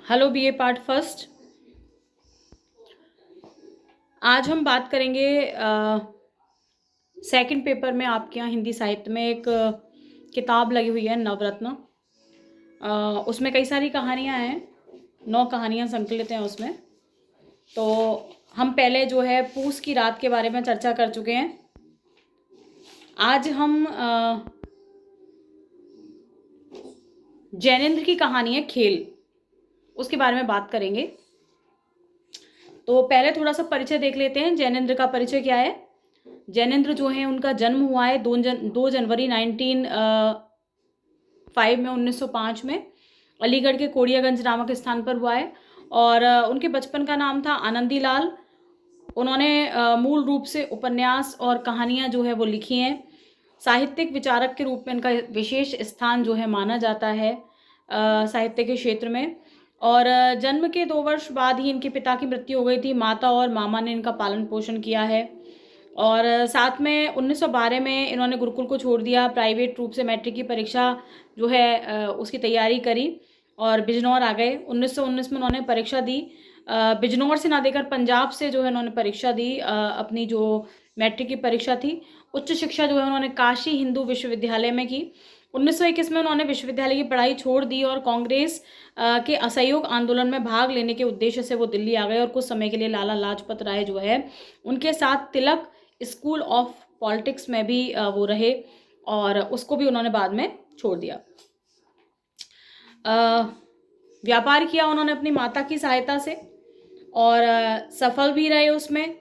Hello BA part first. आज हम बात करेंगे सेकंड पेपर में आपके यहाँ हिंदी साहित्य में एक किताब लगी हुई है नवरत्न। उसमें कई सारी कहानियाँ हैं, 9 कहानियाँ संकलित हैं उसमें। तो हम पहले जो है पूस की रात के बारे में चर्चा कर चुके हैं। आज हम जैनेन्द्र की कहानी है खेल, उसके बारे में बात करेंगे। तो पहले थोड़ा सा परिचय देख लेते हैं। जैनेन्द्र का परिचय क्या है। जैनेन्द्र जो है उनका जन्म हुआ है 2 जनवरी 1905 में अलीगढ़ के कोड़ियागंज नामक स्थान पर हुआ है। और उनके बचपन का नाम था आनंदी लाल। उन्होंने मूल रूप से उपन्यास और कहानियाँ जो है वो लिखी हैं। साहित्यिक विचारक के रूप में इनका विशेष स्थान जो है माना जाता है साहित्य के क्षेत्र में। और जन्म के 2 वर्ष बाद ही इनके पिता की मृत्यु हो गई थी। माता और मामा ने इनका पालन पोषण किया है। और साथ में 1912 में इन्होंने गुरुकुल को छोड़ दिया। प्राइवेट रूप से मैट्रिक की परीक्षा जो है उसकी तैयारी करी और बिजनौर आ गए। 1919 में उन्होंने परीक्षा दी। बिजनौर से ना देकर पंजाब से जो है उन्होंने परीक्षा दी। अपनी जो मैट्रिक की परीक्षा थी। उच्च शिक्षा जो है उन्होंने काशी हिंदू विश्वविद्यालय में की। 1921 में उन्होंने विश्वविद्यालय की पढ़ाई छोड़ दी और कांग्रेस के असहयोग आंदोलन में भाग लेने के उद्देश्य से वो दिल्ली आ गए। और कुछ समय के लिए लाला लाजपत राय जो है उनके साथ तिलक स्कूल ऑफ पॉलिटिक्स में भी वो रहे और उसको भी उन्होंने बाद में छोड़ दिया। व्यापार किया उन्होंने अपनी माता की सहायता से और सफल भी रहे उसमें।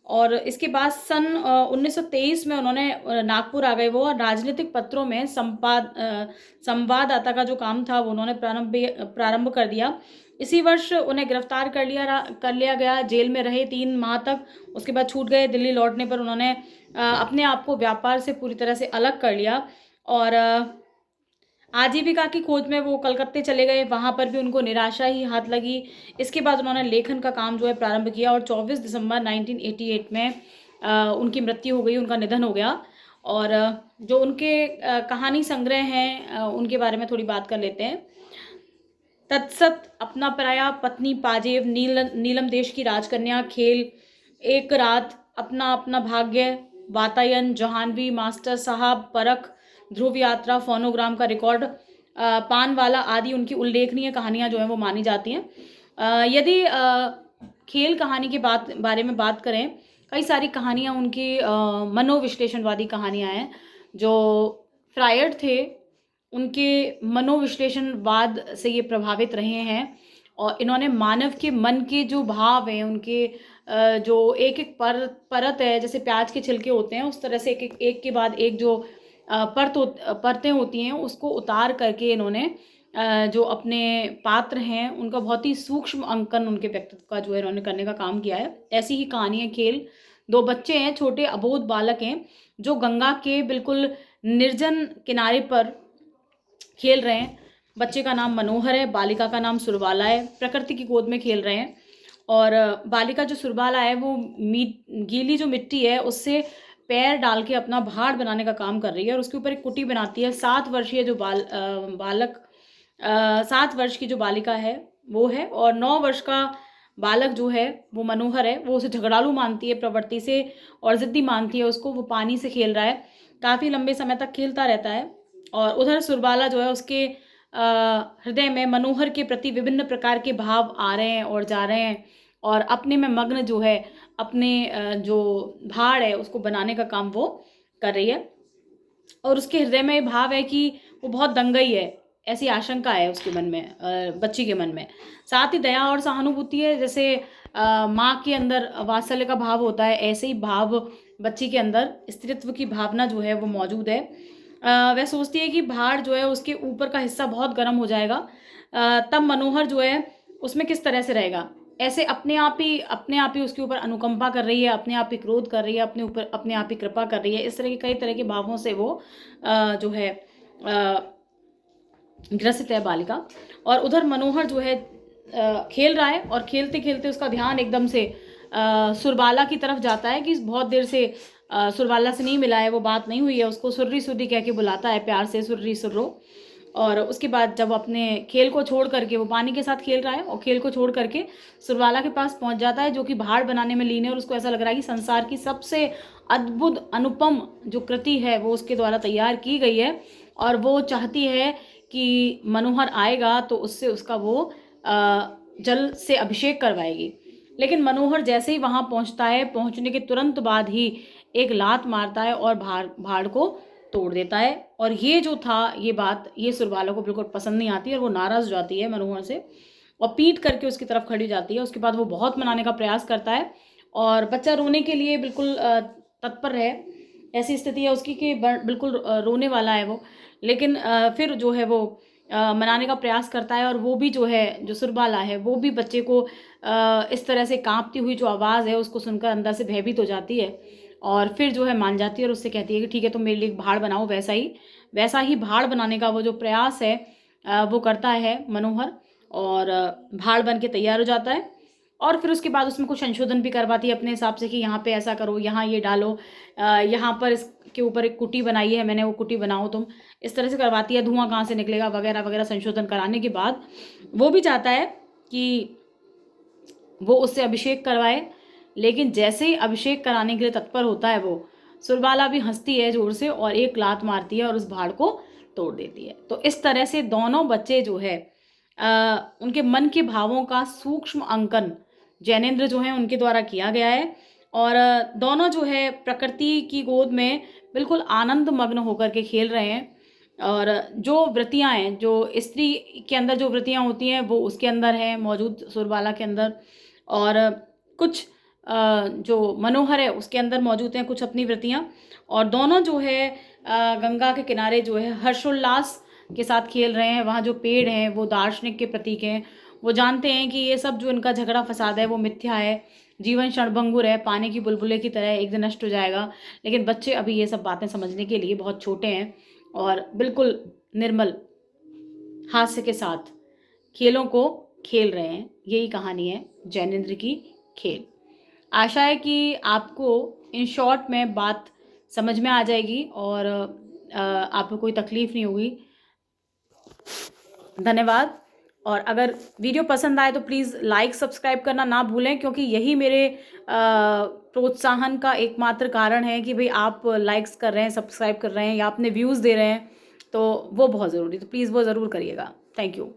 और इसके बाद सन 1923 में उन्होंने नागपुर आ गए वो और राजनीतिक पत्रों में संवाददाता का जो काम था वो उन्होंने प्रारंभ कर दिया। इसी वर्ष उन्हें गिरफ्तार कर लिया गया। जेल में रहे 3 माह तक। उसके बाद छूट गए। दिल्ली लौटने पर उन्होंने अपने आप को व्यापार से पूरी तरह से अलग कर लिया और आजीविका की खोज में वो कलकत्ते चले गए। वहाँ पर भी उनको निराशा ही हाथ लगी। इसके बाद उन्होंने लेखन का काम जो है प्रारंभ किया और 24 दिसंबर 1988 में उनकी मृत्यु हो गई, उनका निधन हो गया। और जो उनके कहानी संग्रह हैं उनके बारे में थोड़ी बात कर लेते हैं। तत्सत, अपना पराया, पत्नी पाजेब, नीलम देश की राजकन्या, खेल, एक रात, अपना अपना भाग्य, वातायन, जहानवी, मास्टर साहब, परख, ध्रुव यात्रा, फोनोग्राम का रिकॉर्ड, पान वाला आदि उनकी उल्लेखनीय कहानियां जो हैं वो मानी जाती हैं। यदि खेल कहानी के बारे में बात करें, कई सारी कहानियां उनकी मनोविश्लेषणवादी कहानियां हैं। जो फ्रायड थे उनके मनोविश्लेषणवाद से ये प्रभावित रहे हैं और इन्होंने मानव के मन के जो भाव हैं उनके जो एक एक परत है, जैसे प्याज के छिलके होते हैं उस तरह से एक के बाद एक जो परतें होती हैं उसको उतार करके इन्होंने जो अपने पात्र हैं उनका बहुत ही सूक्ष्म अंकन उनके व्यक्तित्व का जो है इन्होंने करने का काम किया है। ऐसी ही कहानी है खेल। 2 बच्चे हैं, छोटे अबोध बालक हैं जो गंगा के बिल्कुल निर्जन किनारे पर खेल रहे हैं। बच्चे का नाम मनोहर है, बालिका का नाम सुरबाला है। प्रकृति की गोद में खेल रहे हैं और बालिका जो सुरबाला है वो गीली जो मिट्टी है उससे पैर डाल के अपना भाड़ बनाने का काम कर रही है और उसके ऊपर एक कुटी बनाती है। 7 वर्षीय जो बालक 7 वर्ष की जो बालिका है वो है और 9 वर्ष का बालक जो है वो मनोहर है। वो उसे झगड़ालू मानती है प्रवृत्ति से और ज़िद्दी मानती है उसको। वो पानी से खेल रहा है, काफ़ी लंबे समय तक खेलता रहता है। और उधर सुरबाला जो है उसके हृदय में मनोहर के प्रति विभिन्न प्रकार के भाव आ रहे हैं और जा रहे हैं और अपने में मग्न जो है अपने जो भाड़ है उसको बनाने का काम वो कर रही है। और उसके हृदय में भाव है कि वो बहुत दंगई है, ऐसी आशंका है उसके मन में, बच्ची के मन में। साथ ही दया और सहानुभूति है। जैसे माँ के अंदर वात्सल्य का भाव होता है, ऐसे ही भाव बच्ची के अंदर स्त्रीत्व की भावना जो है वो मौजूद है। वह सोचती है कि भाड़ जो है उसके ऊपर का हिस्सा बहुत गर्म हो जाएगा, तब मनोहर जो है उसमें किस तरह से रहेगा। ऐसे अपने आप ही उसके ऊपर अनुकंपा कर रही है, अपने आप ही क्रोध कर रही है, अपने आप ही कृपा कर रही है। इस तरह के कई तरह के भावों से वो जो है ग्रसित है बालिका। और उधर मनोहर जो है खेल रहा है और खेलते खेलते उसका ध्यान एकदम से सुरबाला की तरफ जाता है कि बहुत देर से सुरबाला से नहीं मिला है, वो बात नहीं हुई है। उसको सुर्री सुर्री कह के बुलाता है प्यार से, सुर्री सुर्रो। और उसके बाद जब अपने खेल को छोड़ करके, वो पानी के साथ खेल रहा है और खेल को छोड़ करके सुरबाला के पास पहुंच जाता है, जो कि भाड़ बनाने में लीन है, और उसको ऐसा लग रहा है कि संसार की सबसे अद्भुत अनुपम जो कृति है वो उसके द्वारा तैयार की गई है, और वो चाहती है कि मनोहर आएगा तो उससे उसका वो जल से अभिषेक करवाएगी। लेकिन मनोहर जैसे ही वहाँ पहुँचता है, पहुँचने के तुरंत बाद ही एक लात मारता है और भाड़ को तोड़ देता है। और ये जो था, ये बात ये सुरबाला को बिल्कुल पसंद नहीं आती और वो नाराज़ हो जाती है मनोहर से और पीट करके उसकी तरफ खड़ी जाती है। उसके बाद वो बहुत मनाने का प्रयास करता है और बच्चा रोने के लिए बिल्कुल तत्पर है। ऐसी स्थिति है उसकी कि बिल्कुल रोने वाला है वो, लेकिन फिर जो है वो मनाने का प्रयास करता है, और वो भी जो है, जो सुरबाला है, वो भी बच्चे को इस तरह से कांपती हुई जो आवाज़ है उसको सुनकर अंदर से भयभीत हो जाती है, और फिर जो है मान जाती है और उससे कहती है कि ठीक है, तुम मेरे लिए भाड़ बनाओ। वैसा ही भाड़ बनाने का वो जो प्रयास है वो करता है मनोहर, और भाड़ बन के तैयार हो जाता है। और फिर उसके बाद उसमें कुछ संशोधन भी करवाती है अपने हिसाब से कि यहाँ पे ऐसा करो, यहाँ ये डालो, यहाँ पर इसके ऊपर एक कुटी बनाई है मैंने, वो कुटी बनाओ तुम, इस तरह से करवाती है। धुआं कहाँ से निकलेगा वगैरह वगैरह संशोधन कराने के बाद वो भी चाहता है कि वो उससे अभिषेक करवाए, लेकिन जैसे ही अभिषेक कराने के लिए तत्पर होता है वो, सुरबाला भी हंसती है ज़ोर से और एक लात मारती है और उस भाड़ को तोड़ देती है। तो इस तरह से दोनों बच्चे जो है उनके मन के भावों का सूक्ष्म अंकन जैनेंद्र जो है उनके द्वारा किया गया है, और दोनों जो है प्रकृति की गोद में बिल्कुल आनंद मग्न होकर के खेल रहे हैं। और जो वृत्तियाँ हैं, जो स्त्री के अंदर जो वृत्तियाँ होती हैं वो उसके अंदर है मौजूद, सुरबाला के अंदर, और कुछ जो मनोहर है उसके अंदर मौजूद हैं कुछ अपनी वृत्तियाँ, और दोनों जो है गंगा के किनारे जो है हर्षोल्लास के साथ खेल रहे हैं। वहाँ जो पेड़ हैं वो दार्शनिक के प्रतीक हैं, वो जानते हैं कि ये सब जो इनका झगड़ा फसाद है वो मिथ्या है, जीवन क्षणभंगुर है, पानी की बुलबुले की तरह एक दिन नष्ट हो जाएगा। लेकिन बच्चे अभी ये सब बातें समझने के लिए बहुत छोटे हैं और बिल्कुल निर्मल हास्य के साथ खेलों को खेल रहे हैं। यही कहानी है जैनेंद्र की खेल। आशा है कि आपको इन शॉर्ट में बात समझ में आ जाएगी और आपको कोई तकलीफ़ नहीं होगी। धन्यवाद। और अगर वीडियो पसंद आए तो प्लीज़ लाइक सब्सक्राइब करना ना भूलें, क्योंकि यही मेरे प्रोत्साहन का एकमात्र कारण है कि भाई आप लाइक्स कर रहे हैं, सब्सक्राइब कर रहे हैं या अपने व्यूज़ दे रहे हैं, तो वो बहुत ज़रूरी, तो प्लीज़ वो ज़रूर करिएगा। Thank you.